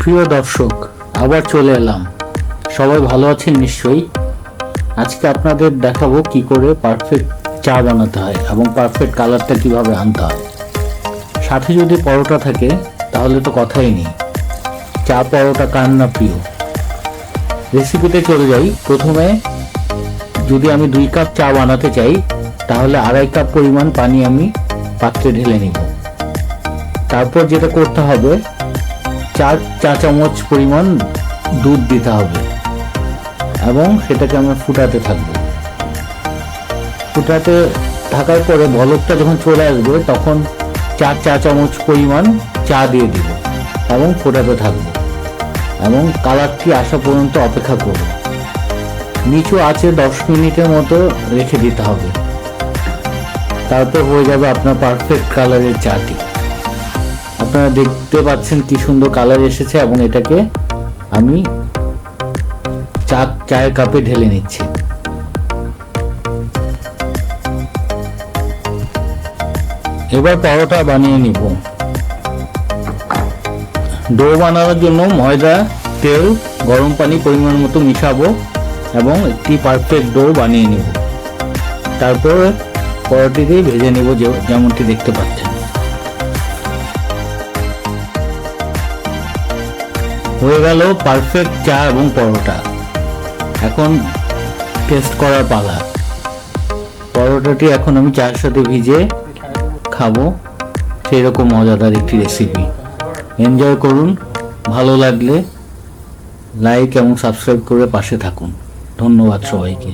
প্রিয় দর্শক, আবার চলে এলাম। সবাই ভালো আছেন নিশ্চয়ই। আজকে আপনাদের দেখাবো কি করে পারফেক্ট চা বানাতে হয় এবং পারফেক্ট কালারটা কিভাবে আনতে হয়। সাথে যদি পরোটা থাকে তাহলে তো কথাই নেই। চা পরোটা কার না প্রিয়। রেসিপিতে চলে যাই। প্রথমে যদি আমি 2 কাপ চা বানাতে চাই তাহলে 2.5 কাপ পরিমাণ পানি আমি পাত্রে ঢেলে নিব। তারপর যেটা করতে হবে, 4 চা চামচ পরিমাণ দুধ দিতে হবে এবং সেটাকে আমরা ফুটাতে থাকবো। ফুটাতে থাকার পরে বলকটা যখন চলে আসবে তখন 4 চা চামচ পরিমাণ চা দিয়ে দিব এবং ফোটাতে থাকবো এবং কালারটি আসা পর্যন্ত অপেক্ষা করব। নিচু আঁচে 10 মিনিটের মতো রেখে দিতে হবে। তারপর হয়ে যাবে আপনার পারফেক্ট কালারের চাটি। আপনারা দেখতে পাচ্ছেন কি সুন্দর কালার এসেছে এবং এটাকে আমি চায়ের কাপে ঢেলে নিচ্ছি। এবার পরোটা বানিয়ে নিব। ডো বানানোর জন্য ময়দা, তেল, গরম পানি পরিমাণ মতো মিশাবো এবং একটি পারফেক্ট ডো বানিয়ে নিব। তারপর পরোটাটি ভেজে নিব যেমনটি দেখতে পাচ্ছেন। হয়ে গেল পারফেক্ট চা এবং পরোটা। এখন টেস্ট করার পালা। পরোটাটি এখন আমি চায়ের সাথে ভিজে খাবো। সেরকম মজাদার একটি রেসিপি। এনজয় করুন। ভালো লাগলে লাইক এবং সাবস্ক্রাইব করে পাশে থাকুন। ধন্যবাদ সবাইকে।